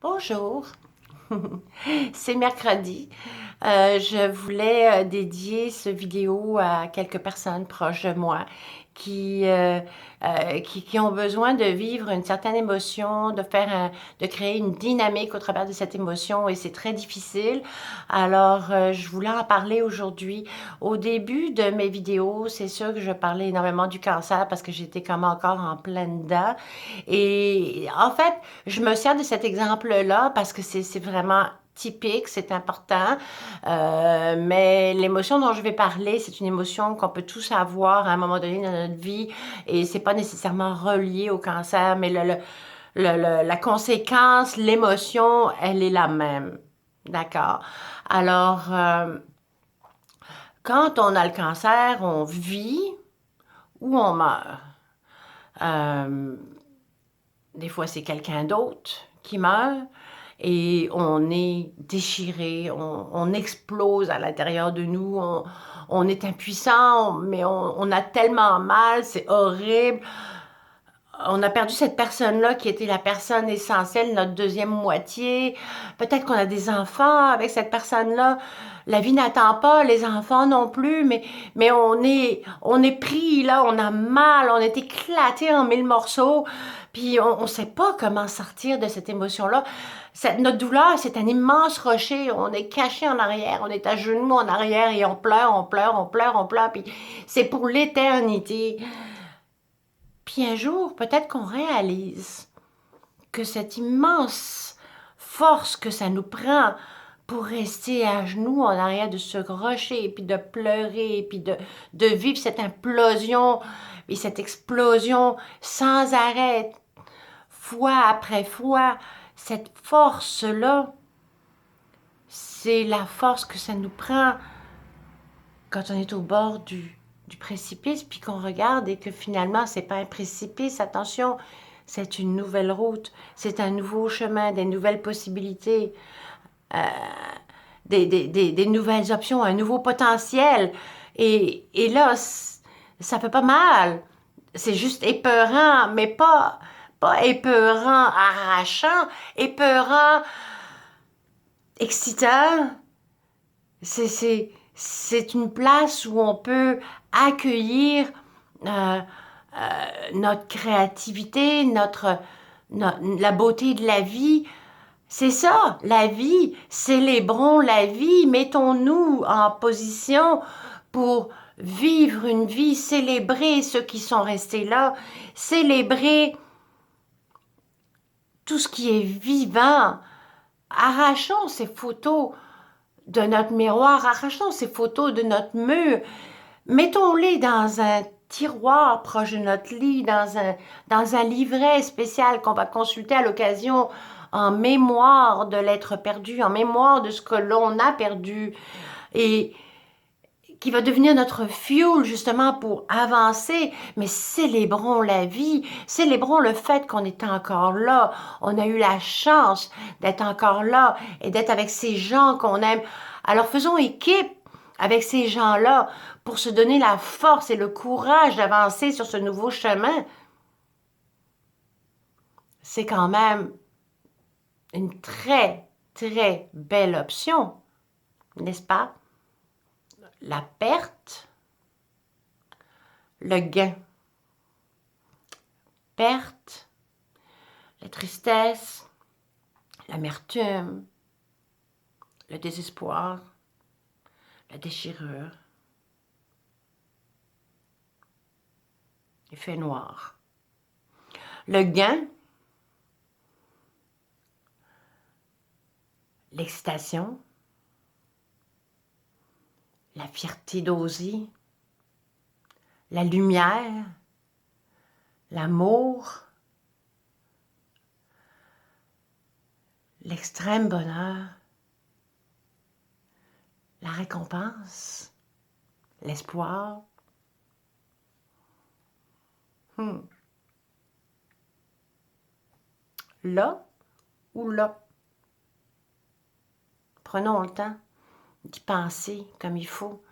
Bonjour, c'est mercredi. Je voulais dédier ce vidéo à quelques personnes proches de moi qui, qui ont besoin de vivre une certaine émotion, de créer une dynamique au travers de cette émotion et c'est très difficile. Alors, je voulais en parler aujourd'hui. Au début de mes vidéos, c'est sûr que je parlais énormément du cancer parce que j'étais comme encore en pleine dedans. Et en fait, je me sers de cet exemple-là parce que c'est vraiment typique, c'est important, mais l'émotion dont je vais parler, c'est une émotion qu'on peut tous avoir à un moment donné dans notre vie et c'est pas nécessairement relié au cancer, mais la conséquence, l'émotion, elle est la même. D'accord? Alors, quand on a le cancer, on vit ou on meurt. Euh, des fois, c'est quelqu'un d'autre qui meurt et on est déchiré, on explose à l'intérieur de nous, on est impuissant, mais on a tellement mal, c'est horrible. On a perdu cette personne-là qui était la personne essentielle, notre deuxième moitié. Peut-être qu'on a des enfants avec cette personne-là. La vie n'attend pas, les enfants non plus, mais on est pris, là, on a mal, on est éclaté en mille morceaux, puis on ne sait pas comment sortir de cette émotion-là. Notre douleur, c'est un immense rocher, on est caché en arrière, on est à genoux en arrière et on pleure, on pleure, on pleure, on pleure, puis c'est pour l'éternité. Puis un jour, peut-être qu'on réalise que cette immense force que ça nous prend pour rester à genoux en arrière de ce rocher, puis de pleurer, puis de vivre cette implosion et cette explosion sans arrêt, fois après fois, cette force-là, c'est la force que ça nous prend quand on est au bord du précipice, puis qu'on regarde et que finalement, c'est pas un précipice, attention, c'est une nouvelle route, c'est un nouveau chemin, des nouvelles possibilités, euh, des nouvelles options, un nouveau potentiel. Et là, ça fait pas mal. C'est juste épeurant, mais pas épeurant, arrachant, épeurant, excitant. C'est une place où on peut accueillir euh, notre créativité, la beauté de la vie. C'est ça, la vie. Célébrons la vie. Mettons-nous en position pour vivre une vie, célébrer ceux qui sont restés là, célébrer tout ce qui est vivant. Arrachons ces photos de notre miroir, arrachons ces photos de notre mur, mettons-les dans un tiroir proche de notre lit, dans un livret spécial qu'on va consulter à l'occasion en mémoire de l'être perdu, en mémoire de ce que l'on a perdu et qui va devenir notre fuel justement pour avancer, mais célébrons la vie, célébrons le fait qu'on est encore là, on a eu la chance d'être encore là et d'être avec ces gens qu'on aime. Alors faisons équipe avec ces gens-là pour se donner la force et le courage d'avancer sur ce nouveau chemin. C'est quand même une très, très belle option, n'est-ce pas? La perte, le gain. Perte, la tristesse, l'amertume, le désespoir, la déchirure, il fait noir. Le gain, l'excitation, la fierté d'oser, la lumière, l'amour, l'extrême bonheur, la récompense, l'espoir. Là ou là. Prenons le temps d'y penser comme il faut.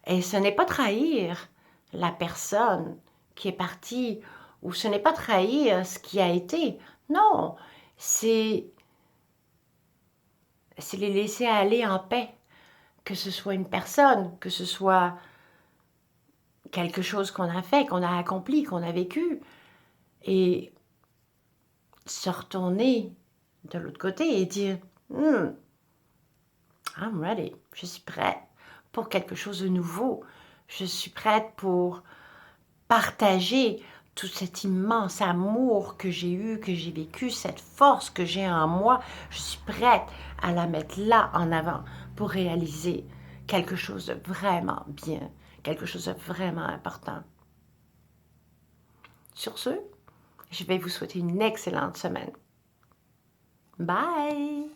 Et ce n'est pas trahir la personne qui est partie, ou ce n'est pas trahir ce qui a été. Non, c'est c'est les laisser aller en paix, que ce soit une personne, que ce soit quelque chose qu'on a fait, qu'on a accompli, qu'on a vécu, et se retourner de l'autre côté et dire I'm ready, je suis prête pour quelque chose de nouveau, je suis prête pour partager tout cet immense amour que j'ai eu, que j'ai vécu, cette force que j'ai en moi, je suis prête à la mettre là en avant pour réaliser quelque chose de vraiment bien, quelque chose de vraiment important. Sur ce, je vais vous souhaiter une excellente semaine. Bye!